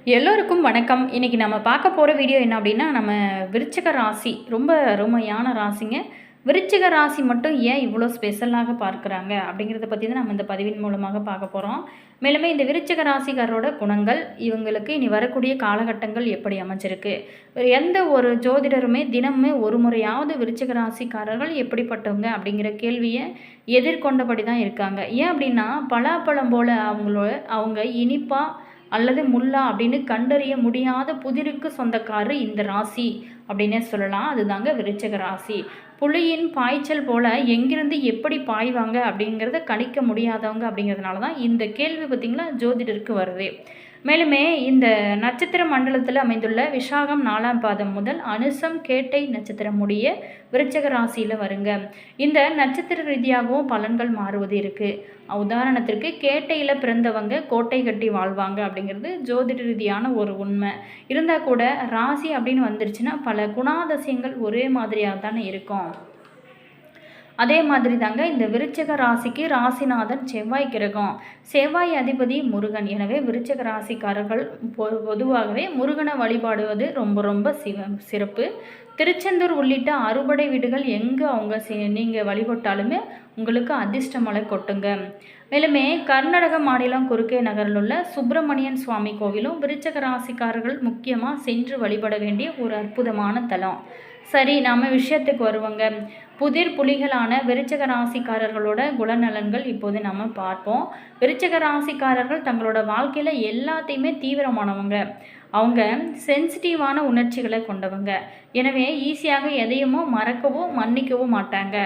எல்லோருக்கும் வணக்கம். இன்றைக்கி நம்ம பார்க்க போகிற வீடியோ என்ன அப்படின்னா, நம்ம விருச்சிக ராசி ரொம்ப அருமையான ராசிங்க. விருச்சிக ராசி மட்டும் ஏன் இவ்வளோ ஸ்பெஷலாக பார்க்குறாங்க அப்படிங்கிறத பற்றி தான் நம்ம இந்த பதிவின் மூலமாக பார்க்க போகிறோம். மேலுமே இந்த விருச்சிக ராசிக்காரோட குணங்கள், இவங்களுக்கு இனி வரக்கூடிய காலகட்டங்கள் எப்படி அமைஞ்சிருக்கு, எந்த ஒரு ஜோதிடருமே தினமுமே ஒரு முறையாவது விருச்சிக ராசிக்காரர்கள் எப்படிப்பட்டவங்க அப்படிங்கிற கேள்வியை எதிர்கொண்டபடி தான் இருக்காங்க. ஏன் அப்படின்னா, பலாப்பழம் போல் அவங்க இனிப்பாக அல்லது முல்லா அப்படின்னு கண்டறிய முடியாத புதிருக்கு சொந்தக்காரர் இந்த ராசி அப்படின்னே சொல்லலாம். அதுதாங்க விருச்சிக ராசி. புலியின் பாய்ச்சல் போல் எங்கிருந்து எப்படி பாய்வாங்க அப்படிங்கிறத கணிக்க முடியாதவங்க. அப்படிங்கிறதுனால தான் இந்த கேள்வி பார்த்திங்களா ஜோதிடருக்கு வருது. மேலுமே இந்த நட்சத்திர மண்டலத்தில் அமைந்துள்ள விசாகம் 4ஆம் பாதம் முதல் அனுசம் கேட்டை நட்சத்திரம் முடிய விருச்சிக ராசியில் வருங்க. இந்த நட்சத்திர ரீதியாகவும் பலன்கள் மாறுவது இருக்குது. உதாரணத்திற்கு கேட்டையில் பிறந்தவங்க கோட்டை கட்டி வாழ்வாங்க அப்படிங்கிறது ஜோதிட ரீதியான ஒரு உண்மை. இருந்தால் கூட ராசி அப்படின்னு வந்துருச்சுன்னா பல குணாதிசயங்கள் ஒரே மாதிரியாக தானே இருக்கும். அதே மாதிரி தாங்க இந்த விருச்சிக ராசிக்கு ராசிநாதன் செவ்வாய் கிரகம். செவ்வாய் அதிபதி முருகன். எனவே விருச்சிக ராசிக்காரர்கள் பொதுவாகவே முருகனை வழிபாடுவது ரொம்ப ரொம்ப சிறப்பு. திருச்செந்தூர் உள்ளிட்ட அறுபடை வீடுகள் எங்கே நீங்கள் வழிபட்டாலுமே உங்களுக்கு அதிர்ஷ்டமலை கொட்டுங்க. மேலுமே கர்நாடக மாநிலம் குறுக்கே நகரில் உள்ள சுப்பிரமணியன் சுவாமி கோவிலும் விருச்சிக ராசிக்காரர்கள் முக்கியமாக சென்று வழிபட வேண்டிய ஒரு அற்புதமான தலம். சரி, நாம் விஷயத்துக்கு வருவோங்க. புதிர் புலிகளான விருச்சிக ராசிக்காரர்களோட குணநலன்கள் இப்போது நம்ம பார்ப்போம். விருச்சிக ராசிக்காரர்கள் தங்களோட வாழ்க்கையில் எல்லாத்தையுமே தீவிரமானவங்க. அவங்க சென்சிட்டிவான உணர்ச்சிகளை கொண்டவங்க. எனவே ஈஸியாக எதையுமோ மறக்கவோ மன்னிக்கவோ மாட்டாங்க.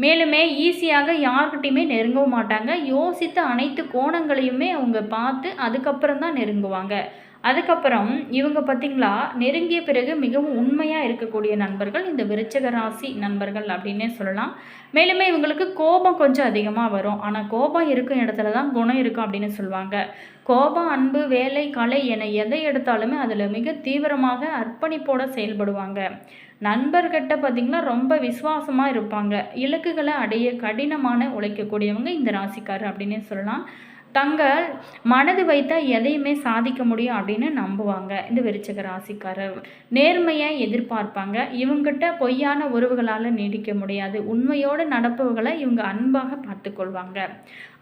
மேலுமே ஈஸியாக யார்கிட்டையுமே நெருங்கவும் மாட்டாங்க. யோசித்த அனைத்து கோணங்களையுமே அவங்க பார்த்து அதுக்கப்புறம் தான் நெருங்குவாங்க. அதுக்கப்புறம் இவங்க பார்த்திங்களா நெருங்கிய பிறகு மிகவும் உண்மையாக இருக்கக்கூடிய நண்பர்கள் இந்த விருச்சிக ராசி நண்பர்கள் அப்படின்னே சொல்லலாம். மேலுமே இவங்களுக்கு கோபம் கொஞ்சம் அதிகமாக வரும். ஆனால் கோபம் இருக்கும் இடத்துல தான் குணம் இருக்கும் அப்படின்னு சொல்லுவாங்க. கோபம், அன்பு, வேலை, கலை என எதை எடுத்தாலுமே அதில் மிக தீவிரமாக அர்ப்பணிப்போடு செயல்படுவாங்க. நண்பர்கிட்ட பார்த்திங்கன்னா ரொம்ப விசுவாசமாக இருப்பாங்க. இலக்குகளை அடைய கடினமான உழைக்கக்கூடியவங்க இந்த ராசிக்காரர் அப்படின்னே சொல்லலாம். தங்கள் மனது வைத்தால் எதையுமே சாதிக்க முடியும் அப்படின்னு நம்புவாங்க இந்த விருச்சிக ராசிக்காரர். நேர்மையை எதிர்பார்ப்பாங்க. இவங்ககிட்ட பொய்யான உறவுகளால் நீடிக்க முடியாது. உண்மையோடு நடப்பவர்களை இவங்க அன்பாக பார்த்து கொள்வாங்க.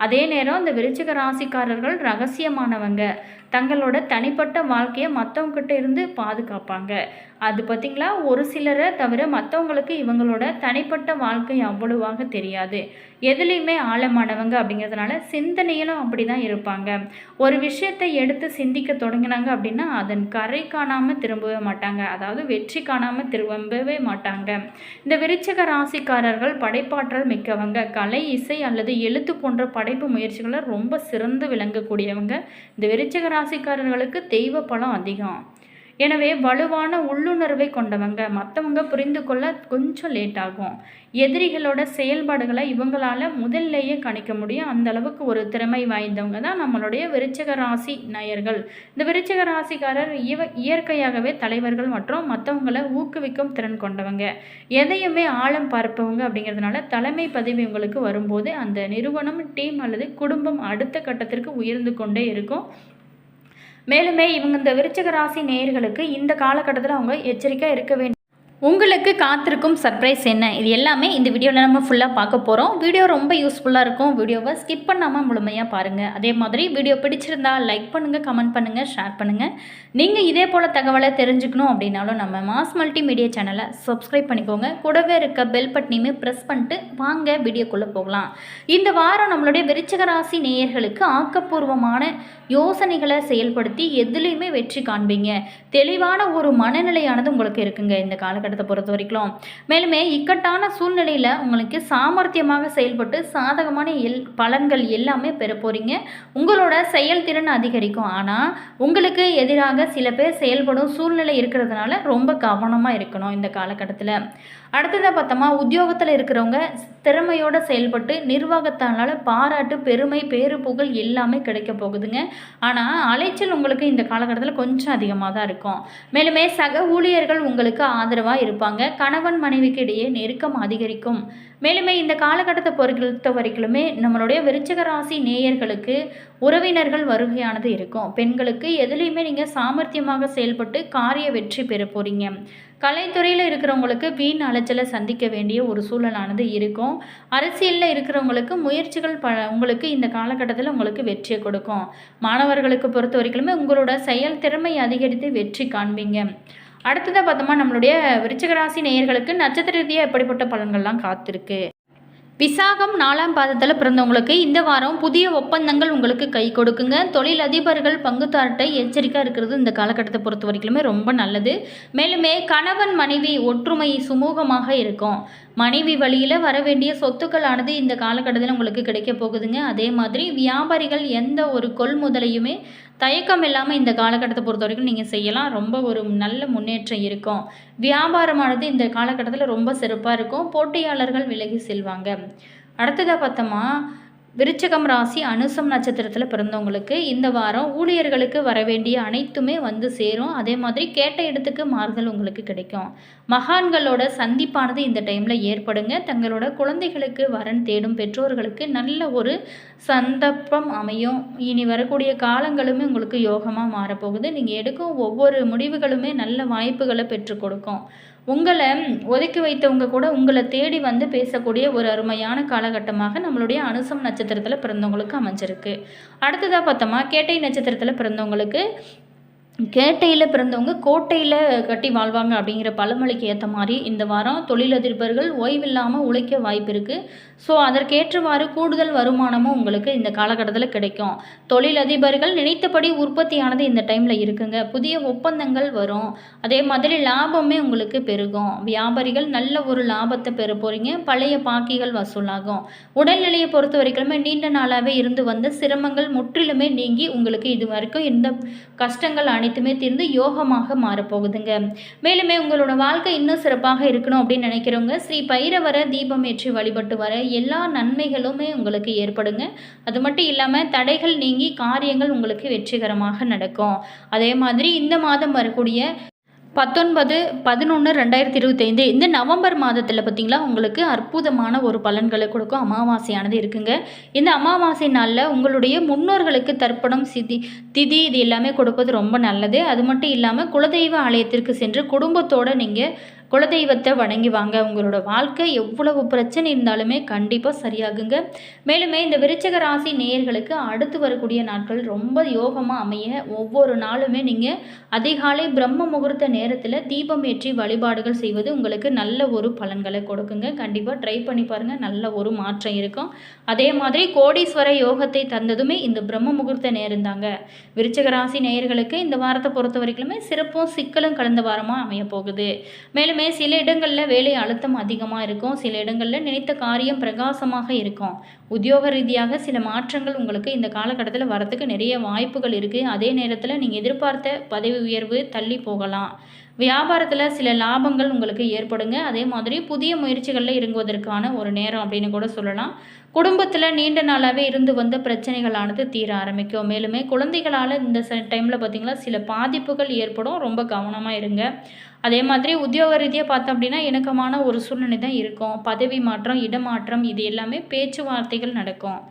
அதே நேரம் இந்த விருச்சிக ராசிக்காரர்கள் ரகசியமானவங்க. தங்களோட தனிப்பட்ட வாழ்க்கையை மற்றவங்ககிட்ட இருந்து பாதுகாப்பாங்க. அது பார்த்திங்களா ஒரு சிலரை தவிர மற்றவங்களுக்கு இவங்களோட தனிப்பட்ட வாழ்க்கை அவ்வளவாக தெரியாது. எதுலேயுமே ஆழமானவங்க அப்படிங்கிறதுனால சிந்தனையிலும் அப்படி தான் இருப்பாங்க. ஒரு விஷயத்தை எடுத்து சிந்திக்க தொடங்கினாங்க அப்படின்னா அதன் கரை காணாமல் திரும்பவே மாட்டாங்க. அதாவது வெற்றி காணாமல் திரும்பவே மாட்டாங்க. இந்த விருச்சிக ராசிக்காரர்கள் படைப்பாற்றல் மிக்கவங்க. கலை, இசை அல்லது எழுத்து போன்ற படைப்பு முயற்சிகளை ரொம்ப சிறந்து விளங்கக்கூடியவங்க. இந்த விருச்சிக ராசிக்காரர்களுக்கு தெய்வ பலம் அதிகம். எனவே வலுவான உள்ளுணர்வை கொண்டவங்க. மற்றவங்க புரிந்து கொள்ள கொஞ்சம் லேட் ஆகும். எதிரிகளோட செயல்பாடுகளை இவங்களால் முதல்லையே கணிக்க முடியும். அந்த அளவுக்கு ஒரு திறமை வாய்ந்தவங்க தான் நம்மளுடைய விருச்சிக ராசி நேயர்கள். இந்த விருச்சிக ராசிக்காரர் இயற்கையாகவே தலைவர்கள் மற்றும் மற்றவங்களை ஊக்குவிக்கும் திறன் கொண்டவங்க. எதையுமே ஆழம் பார்ப்பவங்க. அப்படிங்கிறதுனால தலைமை பதவி உங்களுக்கு வரும்போது அந்த நிறுவனம், டீம் அல்லது குடும்பம் அடுத்த கட்டத்திற்கு உயர்ந்து கொண்டே இருக்கும். மேலுமே இவங்க இந்த விருச்சிக ராசி நேயர்களுக்கு இந்த காலகட்டத்தில் அவங்க எச்சரிக்கையாக இருக்க வேண்டும். உங்களுக்கு காத்திருக்கும் சர்ப்ரைஸ் என்ன, இது எல்லாமே இந்த வீடியோவில் நம்ம ஃபுல்லாக பார்க்க போகிறோம். வீடியோ ரொம்ப யூஸ்ஃபுல்லாக இருக்கும். வீடியோவை ஸ்கிப் பண்ணாமல் முழுமையாக பாருங்கள். அதே மாதிரி வீடியோ பிடிச்சிருந்தால் லைக் பண்ணுங்கள், கமெண்ட் பண்ணுங்கள், ஷேர் பண்ணுங்கள். நீங்கள் இதே போல் தகவலை தெரிஞ்சுக்கணும் அப்படின்னாலும் நம்ம மாஸ் மல்டிமீடியா சேனலை சப்ஸ்கிரைப் பண்ணிக்கோங்க. கூடவே இருக்க பெல் பட்டனையுமே ப்ரெஸ் பண்ணிட்டு வாங்க வீடியோக்குள்ளே போகலாம். இந்த வாரம் நம்மளுடைய விருச்சிக ராசி நேயர்களுக்கு ஆக்கப்பூர்வமான யோசனைகளை செயல்படுத்தி எதுலேயுமே வெற்றி காண்பீங்க. தெளிவான ஒரு மனநிலையானது உங்களுக்கு இருக்குங்க இந்த காலகட்டத்தை பொறுத்த வரைக்கும். மேலுமே இக்கட்டான சூழ்நிலையில் உங்களுக்கு சாமர்த்தியமாக செயல்பட்டு சாதகமான பலன்கள் எல்லாமே பெற போகிறீங்க. உங்களோட செயல்திறன் அதிகரிக்கும். ஆனால் உங்களுக்கு எதிராக சில பேர் செயல்படும் சூழ்நிலை இருக்கிறதுனால ரொம்ப கவனமாக இருக்கணும் இந்த காலகட்டத்தில். அடுத்ததாக பார்த்தோமா, உத்தியோகத்தில் இருக்கிறவங்க திறமையோடு செயல்பட்டு நிர்வாகத்தால் பாராட்டு, பெருமை, பேரு, புகழ் எல்லாமே கிடைக்க போகுதுங்க. ஆனால் அலைச்சல் உங்களுக்கு இந்த காலகட்டத்தில் கொஞ்சம் அதிகமாக தான் இருக்கும். மேலுமே சக ஊழியர்கள் உங்களுக்கு ஆதரவாக சப்போர்ட்டிவாக இருப்பாங்க. கணவன் மனைவிக்கு இடையே நெருக்கம் அதிகரிக்கும். மேலுமே இந்த காலகட்டத்தை பொறுத்த வரைக்குமே நம்மளுடைய விருச்சிக ராசி நேயர்களுக்கு உறவினர்கள் வருகையானது இருக்கும். பெண்களுக்கு எதுலேயுமே நீங்கள் சாமர்த்தியமாக செயல்பட்டு காரிய வெற்றி பெற போகிறீங்க. கலைத்துறையில் இருக்கிறவங்களுக்கு வீண் அலைச்சலை சந்திக்க வேண்டிய ஒரு சூழலானது இருக்கும். அரசியலில் இருக்கிறவங்களுக்கு முயற்சிகள் உங்களுக்கு இந்த காலகட்டத்தில் உங்களுக்கு வெற்றியை கொடுக்கும். மாணவர்களுக்கு பொறுத்த வரைக்குமே உங்களோட செயல் திறமை அதிகரித்து வெற்றி காண்பீங்க. அடுத்ததாக பார்த்தோமா, நம்மளுடைய விருச்சிக ராசி நேயர்களுக்கு நட்சத்திர ரீதியாக எப்படிப்பட்ட பலன்கள்லாம் காத்திருக்கு. விசாகம் 4ஆம் பாதத்தில் பிறந்தவங்களுக்கு இந்த வாரம் புதிய ஒப்பந்தங்கள் உங்களுக்கு கை கொடுக்குங்க. தொழில் அதிபர்கள் பங்குதாரர்கிட்ட எச்சரிக்கையாக இருக்கிறது இந்த காலகட்டத்தை பொறுத்த வரைக்குமே ரொம்ப நல்லது. மேலுமே கணவன் மனைவி ஒற்றுமை சுமூகமாக இருக்கும். மனைவி வழியில் வர வேண்டிய சொத்துக்களானது இந்த காலகட்டத்தில் உங்களுக்கு கிடைக்க போகுதுங்க. அதே மாதிரி வியாபாரிகள் எந்த ஒரு கொள்முதலையுமே தயக்கம் இல்லாமல் இந்த காலகட்டத்தை பொறுத்த வரைக்கும் நீங்கள் செய்யலாம். ரொம்ப ஒரு நல்ல முன்னேற்றம் இருக்கும். வியாபாரமானது இந்த காலகட்டத்தில் ரொம்ப சிறப்பாக இருக்கும். போட்டியாளர்கள் விலகி செல்வாங்க. அடுத்ததாக பார்த்தோமா, விருச்சிகம் ராசி அனுசம் நட்சத்திரத்தில் பிறந்தவங்களுக்கு இந்த வாரம் ஊழியர்களுக்கு வர வேண்டிய அனைத்துமே வந்து சேரும். அதே மாதிரி கேட்ட இடத்துக்கு மாறுதல் உங்களுக்கு கிடைக்கும். மகான்களோட சந்திப்பானது இந்த டைமில் ஏற்படுங்க. தங்களோட குழந்தைகளுக்கு வரன் தேடும் பெற்றோர்களுக்கு நல்ல ஒரு சந்தர்ப்பம் அமையும். இனி வரக்கூடிய காலங்களுமே உங்களுக்கு யோகமாக மாறப்போகுது. நீங்கள் எடுக்கும் ஒவ்வொரு முடிவுகளுமே நல்ல வாய்ப்புகளை பெற்றுக் கொடுக்கும். உங்களை ஒதுக்கி வைத்தவங்க கூட உங்களை தேடி வந்து பேசக்கூடிய ஒரு அருமையான காலகட்டமாக நம்மளுடைய அனுசம் நட்சத்திரத்தில் பிறந்தவங்களுக்கு அமைஞ்சிருக்கு. அடுத்ததாக பார்த்தோமா, கேட்டை நட்சத்திரத்தில் பிறந்தவங்களுக்கு கேட்டையில் பிறந்தவங்க கோட்டையில் கட்டி வாழ்வாங்க அப்படிங்கிற பழமொழிக்கு ஏற்ற மாதிரி இந்த வாரம் தொழிலதிபர்கள் ஓய்வில்லாமல் உழைக்க வாய்ப்பு இருக்குது. ஸோ அதற்கேற்றவாறு கூடுதல் வருமானமும் உங்களுக்கு இந்த காலகட்டத்தில் கிடைக்கும். தொழிலதிபர்கள் நினைத்தபடி உற்பத்தியானது இந்த டைமில் இருக்குங்க. புதிய ஒப்பந்தங்கள் வரும். அதே மாதிரி லாபமே உங்களுக்கு பெருகும். வியாபாரிகள் நல்ல ஒரு லாபத்தை பெற போகிறீங்க. பழைய பாக்கிகள் வசூலாகும். உடல்நிலையை பொறுத்த வரைக்குமே நீண்ட நாளாகவே இருந்து வந்த சிரமங்கள் முற்றிலுமே நீங்கி உங்களுக்கு இது வரைக்கும் இந்த கஷ்டங்கள் அனைத்துமே தீர்ந்து யோகமாக மாறப்போகுதுங்க. மேலுமே உங்களோட வாழ்க்கை இன்னும் சிறப்பாக இருக்கணும் அப்படின்னு நினைக்கிறவங்க ஸ்ரீ பைரவரை தீபம் ஏற்றி வழிபட்டு வர எல்லா நன்மைகளுமே உங்களுக்கு ஏற்படுங்க. அது மட்டும் இல்லாமல் தடைகள் நீங்கி காரியங்கள் உங்களுக்கு வெற்றிகரமாக நடக்கும். அதே மாதிரி இந்த மாதம் வரக்கூடிய 19/11/2025 இந்த நவம்பர் மாதத்தில் பார்த்திங்களா உங்களுக்கு அற்புதமான ஒரு பலன்களை கொடுக்கும் அமாவாசையானது இருக்குங்க. இந்த அமாவாசை நாளில் உங்களுடைய முன்னோர்களுக்கு தர்ப்பணம் திதி இது எல்லாமே கொடுப்பது ரொம்ப நல்லது. அது மட்டும் இல்லாமல் குலதெய்வ ஆலயத்திற்கு சென்று குடும்பத்தோடு நீங்கள் குலதெய்வத்தை வணங்கி வாங்க. உங்களோட வாழ்க்கை எவ்வளவு பிரச்சனை இருந்தாலுமே கண்டிப்பாக சரியாகுங்க. மேலுமே இந்த விருச்சிக ராசி நேயர்களுக்கு அடுத்து வரக்கூடிய நாட்கள் ரொம்ப யோகமாக அமைய ஒவ்வொரு நாளுமே நீங்கள் அதிகாலை பிரம்ம முகூர்த்த நேரத்தில் தீபம் ஏற்றி வழிபாடுகள் செய்வது உங்களுக்கு நல்ல ஒரு பலன்களை கொடுக்குங்க. கண்டிப்பாக ட்ரை பண்ணி பாருங்கள். நல்ல ஒரு மாற்றம் இருக்கும். அதே மாதிரி கோடீஸ்வர யோகத்தை தந்ததுமே இந்த பிரம்ம முகூர்த்த நேரம் தாங்க. விருச்சிக ராசி நேயர்களுக்கு இந்த வாரத்தை பொறுத்த வரைக்குமே சிறப்பும் சிக்கலும் கலந்த வாரமாக அமைய போகுது. மேலுமே சில இடங்களில் வேலை அழுத்தம் அதிகமாக இருக்கும். சில இடங்களில் நினைத்த காரியம் பிரகாசமாக இருக்கும். உத்தியோக ரீதியாக சில மாற்றங்கள் உங்களுக்கு இந்த காலகட்டத்தில் வரத்துக்கு நிறைய வாய்ப்புகள் இருக்குது. அதே நேரத்தில் நீங்கள் எதிர்பார்த்த பதவி உயர்வு தள்ளி போகலாம். வியாபாரத்தில் சில லாபங்கள் உங்களுக்கு ஏற்படுங்க. அதே மாதிரி புதிய முயற்சிகளில் இறங்குவதற்கான ஒரு நேரம் அப்படின்னு கூட சொல்லலாம். குடும்பத்தில் நீண்ட நாளாகவே இருந்து வந்த பிரச்சனைகளானது தீர ஆரம்பிக்கும். மேலுமே குழந்தைகளால் இந்த டைமில் பார்த்திங்கன்னா சில பாதிப்புகள் ஏற்படும். ரொம்ப கவனமாக இருங்க. அதே மாதிரி உத்தியோக ரீதியாக பார்த்தோம் அப்படின்னா இணக்கமான ஒரு சூழ்நிலை தான் இருக்கும். பதவி மாற்றம், இடமாற்றம் இது எல்லாமே பேச்சுவார்த்தைகள் நடக்கும்.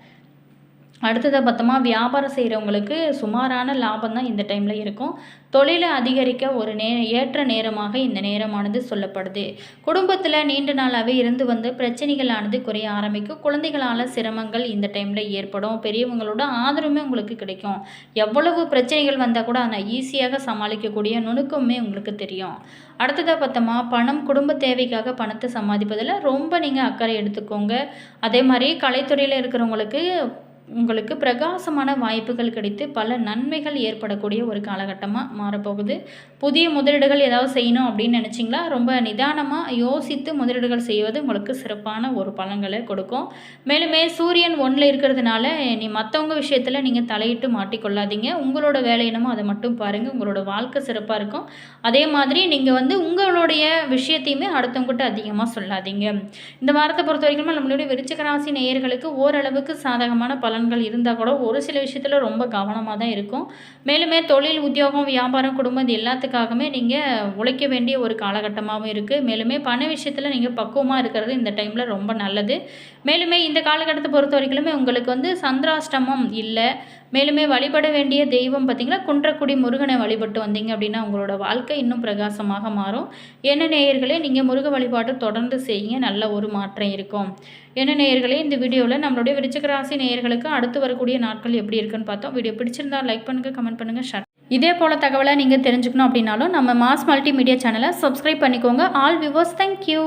அடுத்ததாக பார்த்தோமா, வியாபாரம் செய்கிறவங்களுக்கு சுமாரான லாபம் தான் இந்த டைமில் இருக்கும். தொழிலை அதிகரிக்க ஒரு ஏற்ற நேரமாக இந்த நேரமானது சொல்லப்படுது. குடும்பத்தில் நீண்ட நாளாகவே இருந்து வந்து பிரச்சனைகளானது குறைய ஆரம்பிக்கும். குழந்தைகளால் சிரமங்கள் இந்த டைமில் ஏற்படும். பெரியவங்களோட ஆதரவுமே உங்களுக்கு கிடைக்கும். எவ்வளவு பிரச்சனைகள் வந்தால் கூட அதை ஈஸியாக சமாளிக்கக்கூடிய நுணுக்கமே உங்களுக்கு தெரியும். அடுத்ததாக பார்த்தோமா, பணம் குடும்ப தேவைக்காக பணத்தை சம்பாதிப்பதில் ரொம்ப நீங்கள் அக்கறை எடுத்துக்கோங்க. அதே மாதிரி கலைத்துறையில் இருக்கிறவங்களுக்கு உங்களுக்கு பிரகாசமான வாய்ப்புகள் கிடைத்து பல நன்மைகள் ஏற்படக்கூடிய ஒரு காலகட்டமாக மாறப்போகுது. புதிய முதலீடுகள் ஏதாவது செய்யணும் அப்படின்னு நினச்சிங்களா, ரொம்ப நிதானமாக யோசித்து முதலீடுகள் செய்வது உங்களுக்கு சிறப்பான ஒரு பலன்களை கொடுக்கும். மேலுமே சூரியன் 1ல் இருக்கிறதுனால மற்றவங்க விஷயத்தில் நீங்கள் தலையிட்டு மாட்டிக்கொள்ளாதீங்க. உங்களோட வேலை என்னமோ அதை மட்டும் பாருங்கள். உங்களோட வாழ்க்கை சிறப்பாக இருக்கும். அதே மாதிரி நீங்கள் உங்களுடைய விஷயத்தையுமே அடுத்தவங்ககிட்ட அதிகமாக சொல்லாதீங்க. இந்த வாரத்தை பொறுத்த வரைக்கும் நம்மளுடைய விருச்சிக ராசி நேயர்களுக்கு ஓரளவுக்கு சாதகமான பலன்கள் இருந்தால் கூட ஒரு சில விஷயத்தில் ரொம்ப கவனமாக தான் இருக்கும். மேலுமே தொழில், உத்தியோகம், வியாபாரம், குடும்பம் இது எல்லாத்துக்காகவுமே நீங்கள் உழைக்க வேண்டிய ஒரு காலகட்டமாகவும் இருக்குது. மேலுமே பண விஷயத்தில் நீங்கள் பக்குவமாக இருக்கிறது இந்த டைமில் ரொம்ப நல்லது. மேலுமே இந்த காலகட்டத்தை பொறுத்த வரைக்குமே உங்களுக்கு சந்திராஷ்டமம் இல்லை. மேலுமே வழிபட வேண்டிய தெய்வம் பார்த்திங்கன்னா குன்றக்குடி முருகனை வழிபட்டு வந்தீங்க அப்படின்னா உங்களோட வாழ்க்கை இன்னும் பிரகாசமாக மாறும். என்ன நேயர்களே, நீங்கள் முருக வழிபாட்டு தொடர்ந்து செய்யுங்க, நல்ல ஒரு மாற்றம் இருக்கும். என்ன நேயர்களே, இந்த வீடியோவில் நம்மளுடைய விருச்சிக ராசி நேயர்களுக்கு அடுத்து வரக்கூடிய நாட்கள் எப்படி இருக்குன்னு பார்த்தோம். வீடியோ பிடிச்சிருந்தா லைக் பண்ணுங்கள், கமெண்ட் பண்ணுங்கள், ஷேர். இதே போல் தகவலை நீங்கள் தெரிஞ்சுக்கணும் அப்படின்னாலும் நம்ம மாஸ் மல்டிமீடியா சேனலை சப்ஸ்கிரைப் பண்ணிக்கோங்க. All viewers, thank you.